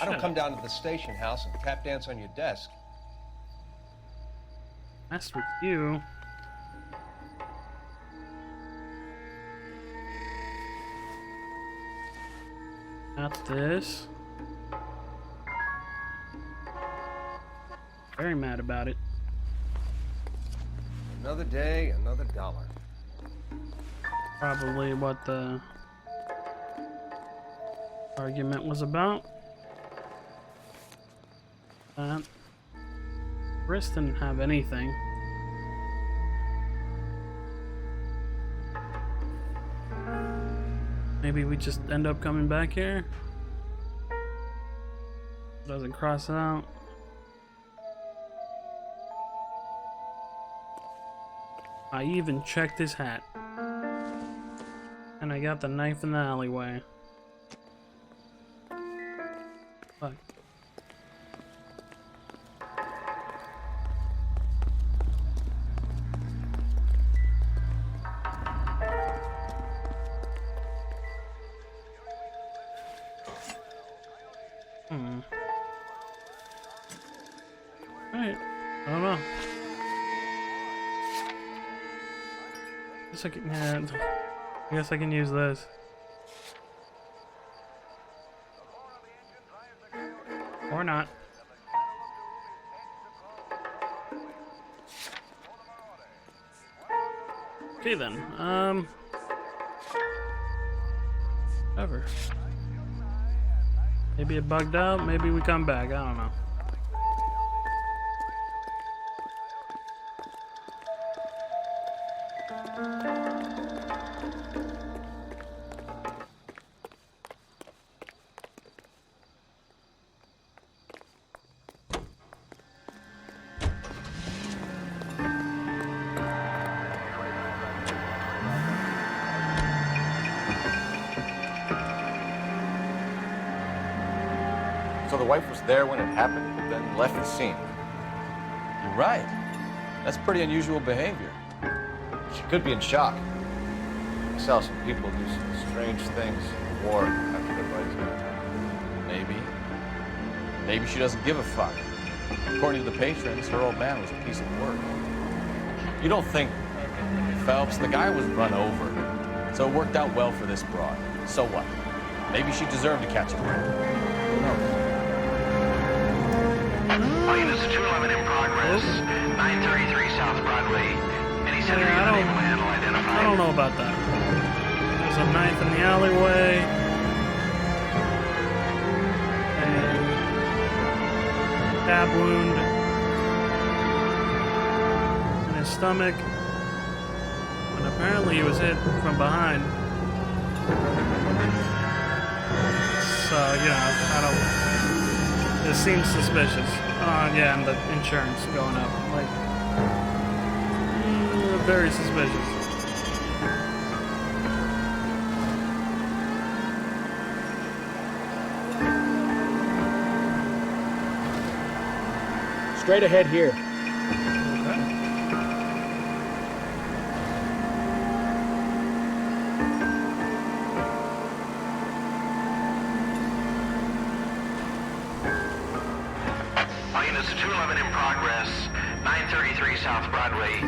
I don't come down to the station house and tap dance on your desk. Messed with you. Not this. Very mad about it. Another day, another dollar. Probably what the argument was about. Chris didn't have anything. Maybe we just end up coming back here. Doesn't cross out. I even checked his hat. And I got the knife in the alleyway. Fuck. Alright. I don't know. I guess I can use this. Or not. Okay then. Whatever. Maybe it bugged out, maybe we come back, I don't know. So the wife was there when it happened, but then left the scene. You're right. That's pretty unusual behavior. She could be in shock. I saw some people do some strange things in the war after their wives died. Maybe. Maybe she doesn't give a fuck. According to the patrons, her old man was a piece of work. You don't think, Phelps, the guy was run over. So it worked out well for this broad. So what? Maybe she deserved to catch a break. Who knows? Minus 211 in progress, 933 South Broadway. Any center unit able to handle identified. I don't know about that. There's a knife in the alleyway. And stab wound in his stomach. And apparently he was hit from behind. So, you know, I don't... This seems suspicious. Yeah, and the insurance going up. Like, very suspicious. Straight ahead here. Minus 211 in progress, 933 South Broadway.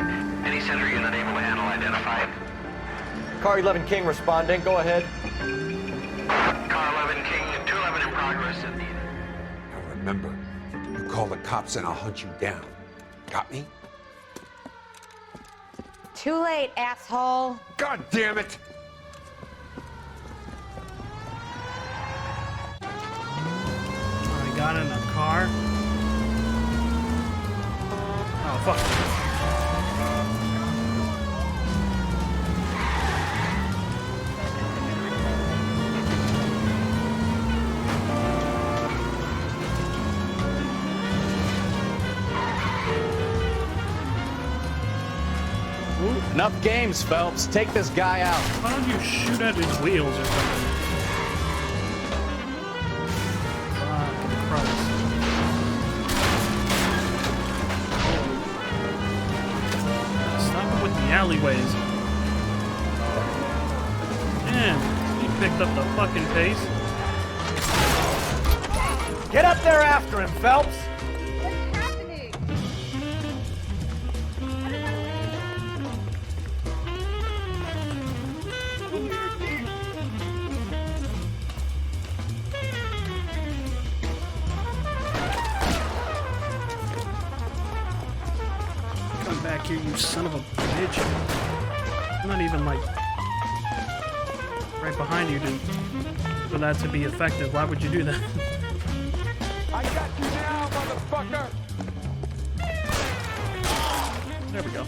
Any center unit able to handle identified. Car 11 King responding. Go ahead. Car 11 King, 211 in progress. Now remember, you call the cops and I'll hunt you down. Got me? Too late, asshole. God damn it! I got in a car. Oh, fuck. Enough games, Phelps. Take this guy out. Why don't you shoot at his wheels or something? Fucking Christ. Stop it with the alleyways. Damn, he picked up the fucking pace. Get up there after him, Phelps! What's happening? Come back here, you son of a bitch. I'm not even like right behind you, dude. For that to be effective, why would you do that? I got you now, motherfucker! There we go.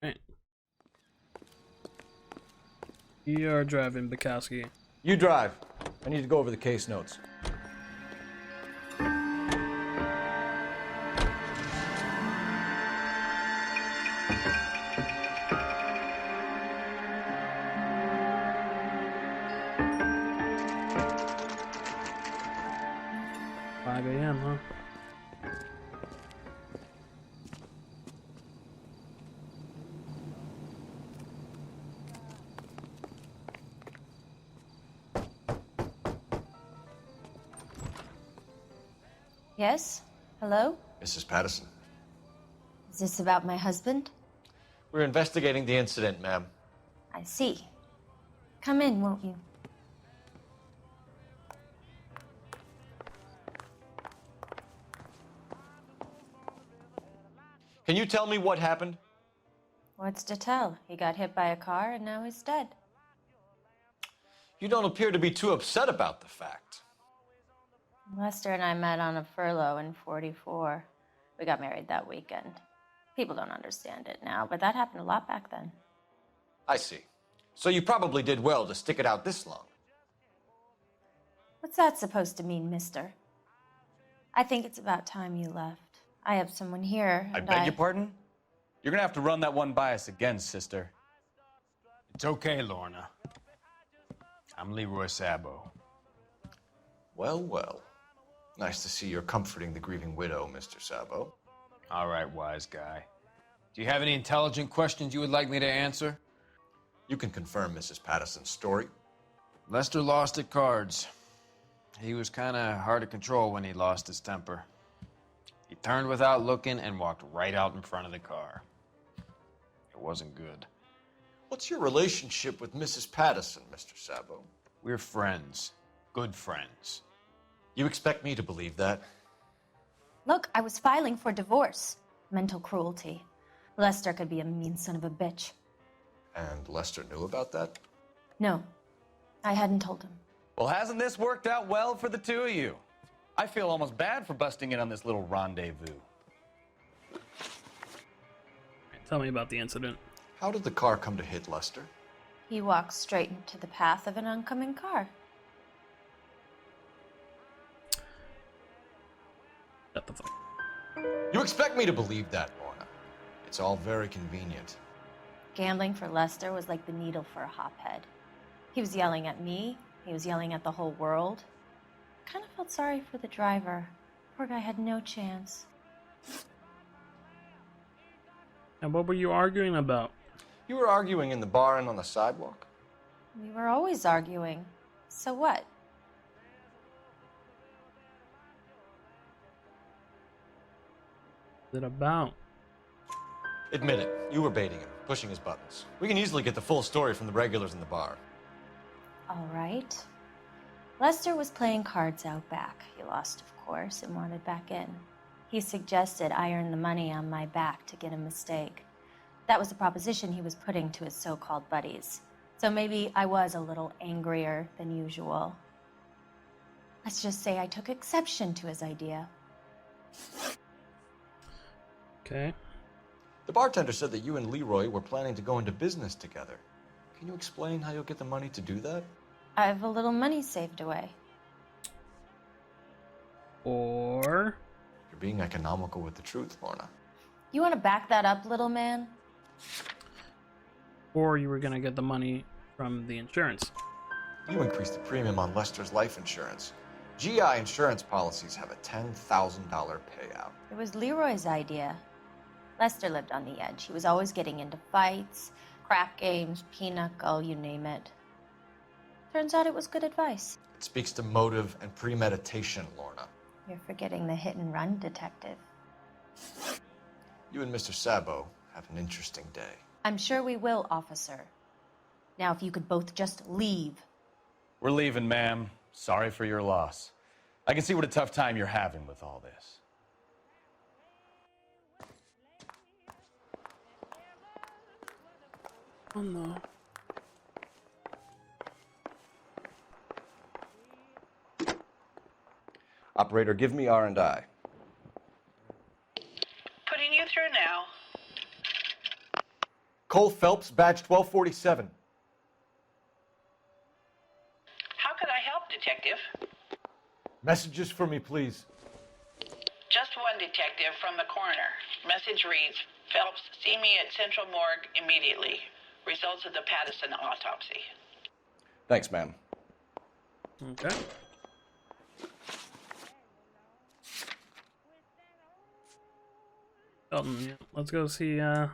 Right. You're driving, Bukowski. You drive. I need to go over the case notes. Five a.m., huh? Yes? Hello? Mrs. Patterson. Is this about my husband? We're investigating the incident, ma'am. I see. Come in, won't you? Can you tell me what happened? What's to tell? He got hit by a car and now he's dead. You don't appear to be too upset about the fact. Lester and I met on a furlough in '44. We got married that weekend. People don't understand it now, but that happened a lot back then. I see. So you probably did well to stick it out this long. What's that supposed to mean, mister? I think it's about time you left. I have someone here, I and beg your pardon? You're gonna have to run that one by us again, sister. It's okay, Lorna. I'm Leroy Sabo. Well, well. Nice to see you're comforting the grieving widow, Mr. Sabo. All right, wise guy. Do you have any intelligent questions you would like me to answer? You can confirm Mrs. Patterson's story. Lester lost at cards. He was kind of hard to control when he lost his temper. He turned without looking and walked right out in front of the car. It wasn't good. What's your relationship with Mrs. Patterson, Mr. Sabo? We're friends. Good friends. You expect me to believe that? Look, I was filing for divorce. Mental cruelty. Lester could be a mean son of a bitch. And Lester knew about that? No, I hadn't told him. Well, hasn't this worked out well for the two of you? I feel almost bad for busting in on this little rendezvous. Tell me about the incident. How did the car come to hit Lester? He walked straight into the path of an oncoming car. Shut the fuck. You expect me to believe that, Lorna? It's all very convenient. Gambling for Lester was like the needle for a hophead. He was yelling at me. He was yelling at the whole world. I kind of felt sorry for the driver. Poor guy had no chance. And what were you arguing about? You were arguing in the bar and on the sidewalk? We were always arguing. So what? What's it about? Admit it, you were baiting him, pushing his buttons. We can easily get the full story from the regulars in the bar. All right. Lester was playing cards out back. He lost, of course, and wanted back in. He suggested I earn the money on my back to get a mistake. That was the proposition he was putting to his so-called buddies. So maybe I was a little angrier than usual. Let's just say I took exception to his idea. Okay. The bartender said that you and Leroy were planning to go into business together. Can you explain how you'll get the money to do that? I have a little money saved away. Or... You're being economical with the truth, Lorna. You want to back that up, little man? or you were going to get the money from the insurance. You increased the premium on Lester's life insurance. GI insurance policies have a $10,000 payout. It was Leroy's idea. Lester lived on the edge. He was always getting into fights, crap games, pinochle, you name it. Turns out it was good advice. It speaks to motive and premeditation, Lorna. You're forgetting the hit and run detective. You and Mr. Sabo have an interesting day. I'm sure we will, officer. Now, if you could both just leave. We're leaving, ma'am. Sorry for your loss. I can see what a tough time you're having with all this. Oh no. Operator, give me R&I. Putting you through now. Cole Phelps, badge 1247. How can I help, Detective? Messages for me, please. Just one detective from the coroner. Message reads, Phelps, see me at Central Morgue immediately. Results of the Pattison autopsy. Thanks, ma'am. Okay. Elton, yeah, let's go see your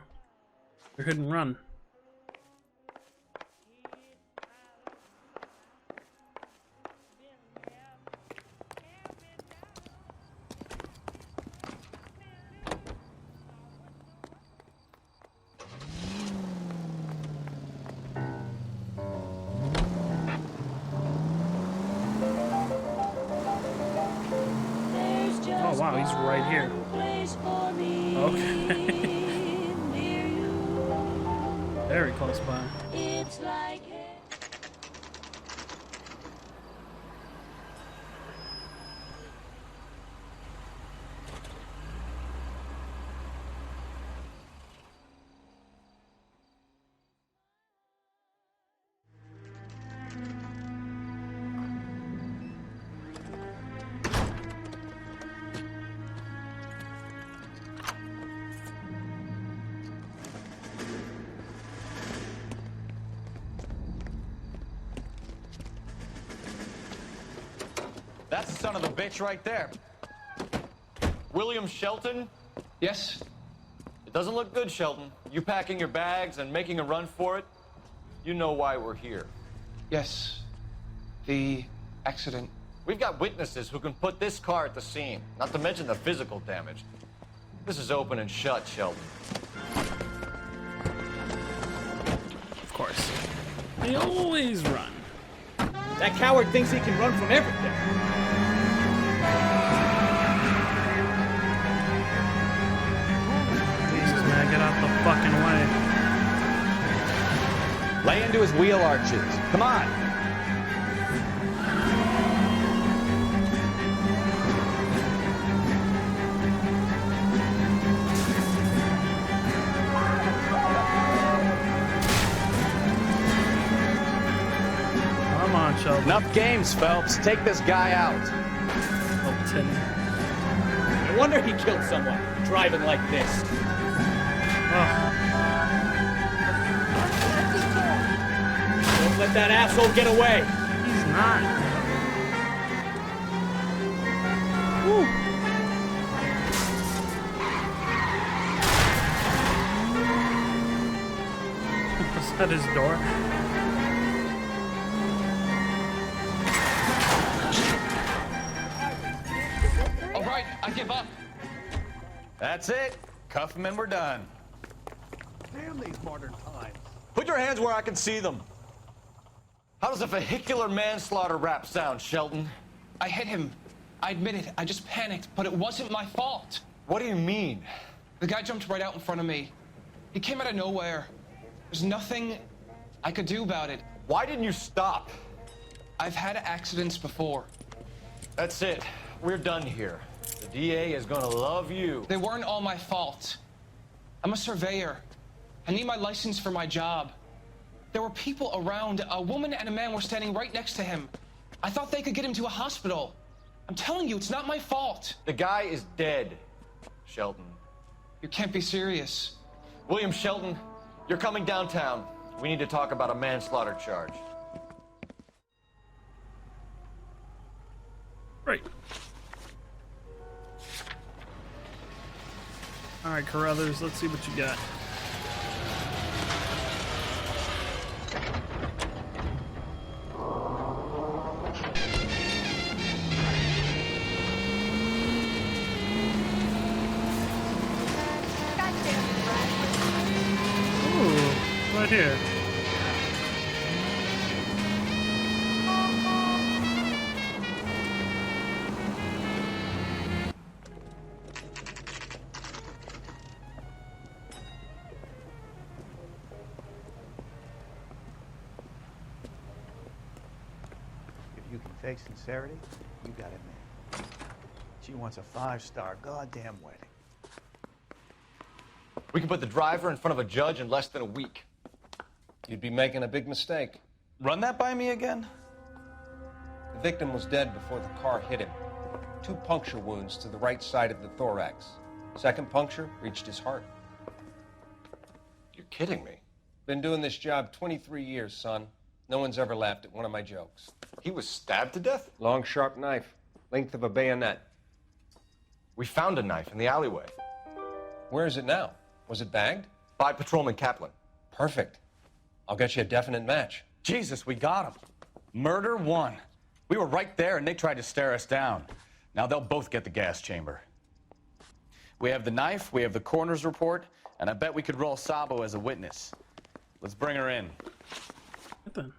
hit and run. Oh wow, he's right here. Okay. Very close by. That's the son of the bitch right there. William Shelton? Yes? It doesn't look good, Shelton. You packing your bags and making a run for it? You know why we're here. Yes. The accident. We've got witnesses who can put this car at the scene, not to mention the physical damage. This is open and shut, Shelton. Of course. They always run. That coward thinks he can run from everything. Jesus, man, get out the fucking way. Lay into his wheel arches. Come on. Come on, Sheldon. Enough games, Phelps. Take this guy out. Elton. No wonder he killed someone, driving like this. Oh, Don't let that asshole get away. he's not. Woo. Was that his door? All right, I give up. That's it. Cuff him and we're done. Damn these modern times. Put your hands where I can see them. How does a vehicular manslaughter rap sound, Shelton? I hit him. I admit it. I just panicked, but it wasn't my fault. What do you mean? The guy jumped right out in front of me. He came out of nowhere. There's nothing I could do about it. Why didn't you stop? I've had accidents before. That's it. We're done here. The DA is gonna love you. They weren't all my fault. I'm a surveyor. I need my license for my job. There were people around. A woman and a man were standing right next to him. I thought they could get him to a hospital. I'm telling you, it's not my fault. The guy is dead, Shelton. You can't be serious. William Shelton, you're coming downtown. We need to talk about a manslaughter charge. Right. Alright, Carruthers, let's see what you got. Ooh, right here. If you can fake sincerity, you got it made. She wants a 5-star goddamn wedding. We can put the driver in front of a judge in less than a week. You'd be making a big mistake. Run that by me again? The victim was dead before the car hit him. 2 puncture wounds to the right side of the thorax. Second puncture reached his heart. You're kidding me. Been doing this job 23 years, son. No one's ever laughed at one of my jokes. He was stabbed to death? Long, sharp knife. Length of a bayonet. We found a knife in the alleyway. Where is it now? Was it bagged? By Patrolman Kaplan. Perfect. I'll get you a definite match. Jesus, we got him. Murder 1. We were right there and they tried to stare us down. Now they'll both get the gas chamber. We have the knife, we have the coroner's report, and I bet we could roll Sabo as a witness. Let's bring her in. What the?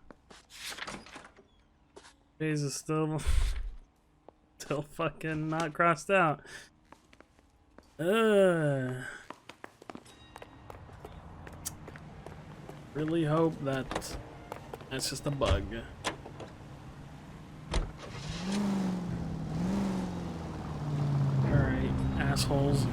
Days is still fucking not crossed out. Really hope that that's just a bug. Alright, assholes.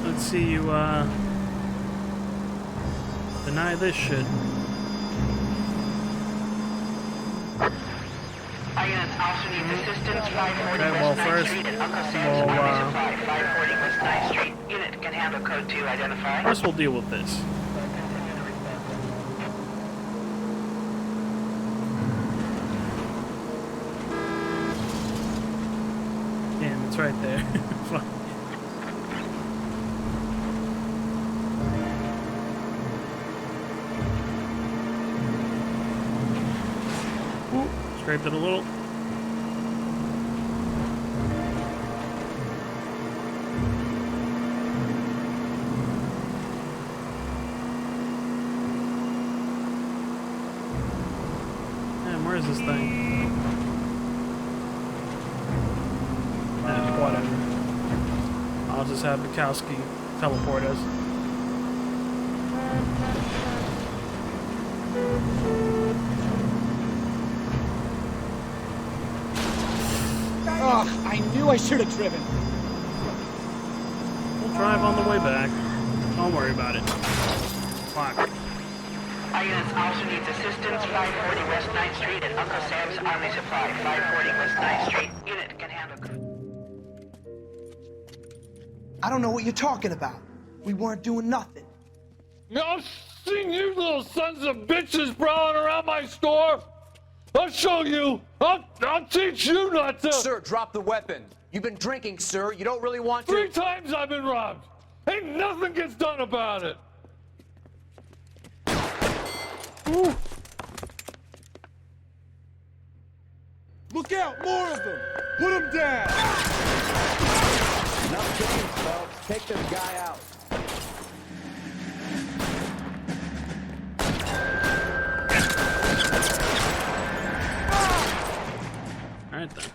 Let's see you, deny this shit. Our units also need assistance. 540 Okay, well, West 9th first, Street and Uncle Sam's we'll, Army Supply. 540 West 9th Street. Unit can handle code 2. Identify. First, we'll deal with this. Damn, it's right there. Fuck. Ooh, scraped it a little. Damn, where is this thing? Whatever. I'll just have Bukowski teleport us. Ugh, I knew I should have driven. We'll drive on the way back. Don't worry about it. Fuck. Our units also needs assistance. 540 West 9th Street and Uncle Sam's Army Supply. 540 West 9th Street. Unit can handle code. I don't know what you're talking about. We weren't doing nothing. I've seen you little sons of bitches prowling around my store. I'll show you. I'll teach you not to. Sir, drop the weapon. You've been drinking, sir. You don't really want to. 3 times I've been robbed. Ain't nothing gets done about it. Ooh. Look out, more of them. Put them down. Enough games, folks. Take this guy out. All right then.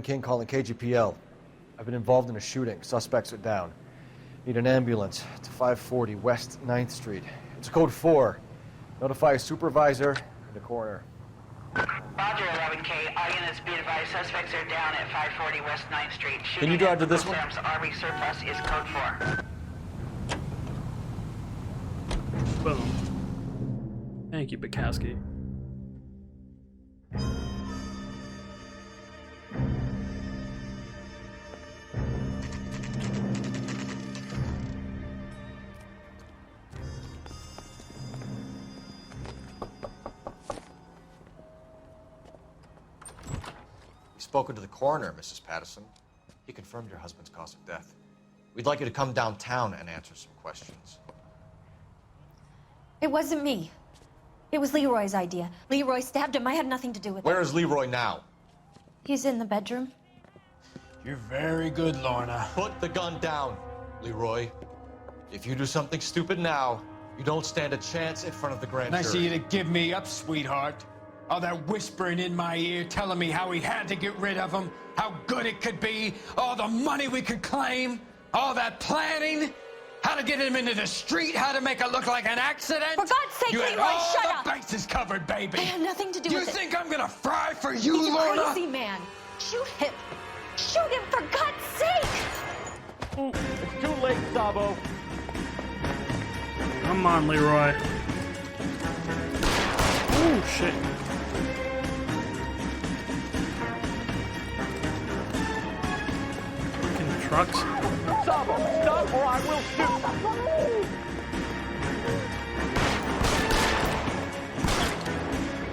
King calling KGPL. I've been involved in a shooting. Suspects are down. Need an ambulance to 540 West 9th Street. It's code 4. Notify a supervisor and a coroner. Roger, 11K. All units be advised. Suspects are down at 540 West 9th Street. Can you drive to this one? Sam's Army surplus is code 4. Thank you, Bukowski. We've spoken to the coroner, Mrs. Patterson. He confirmed your husband's cause of death. We'd like you to come downtown and answer some questions. It wasn't me. It was Leroy's idea. Leroy stabbed him. I had nothing to do with it. Where is Leroy now? He's in the bedroom. You're very good, Lorna. Put the gun down, Leroy. If you do something stupid now, you don't stand a chance in front of the grand jury. Nice of you to give me up, sweetheart. All that whispering in my ear telling me how we had to get rid of him, how good it could be, all the money we could claim, all that planning, how to get him into the street, how to make it look like an accident. For God's sake, you Leroy, had all shut the up! bases covered, baby. I had nothing to do with it. You think I'm gonna fry for you, He's Lorna? a crazy man. Shoot him. Shoot him, for God's sake! It's too late, Sabo. Come on, Leroy. Oh, shit. Freaking trucks. Sabo, stop or I will shoot.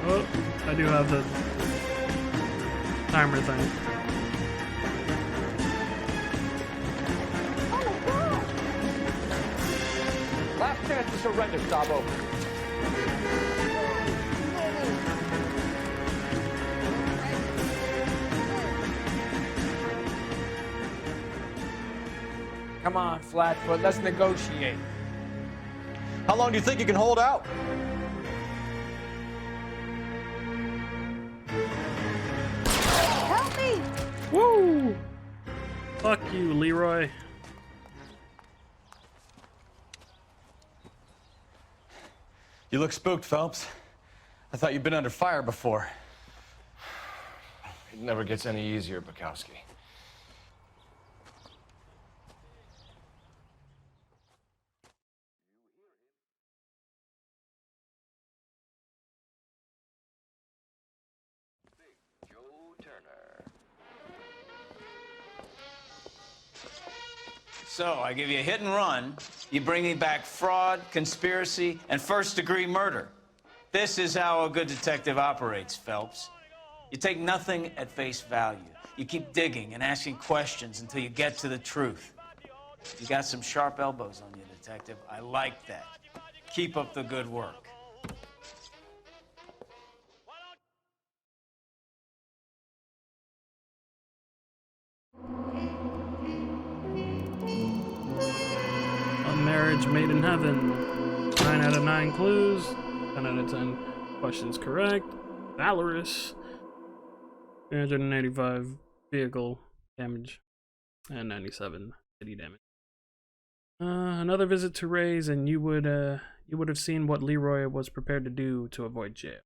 Oh, I do have the timer thing. Last chance to surrender, Sabo. Come on, Flatfoot, let's negotiate. How long do you think you can hold out? Help me! Woo! Fuck you, Leroy. You look spooked, Phelps. I thought you'd been under fire before. It never gets any easier, Bukowski. So, I give you a hit and run, you bring me back fraud, conspiracy, and first-degree murder. This is how a good detective operates, Phelps. You take nothing at face value. You keep digging and asking questions until you get to the truth. You got some sharp elbows on you, detective. I like that. Keep up the good work. A marriage made in heaven. 9 out of 9 clues. 10 out of 10 questions correct. Valorous. 385 vehicle damage. And 97 city damage. Another visit to Ray's, and you would have seen what Leroy was prepared to do to avoid jail.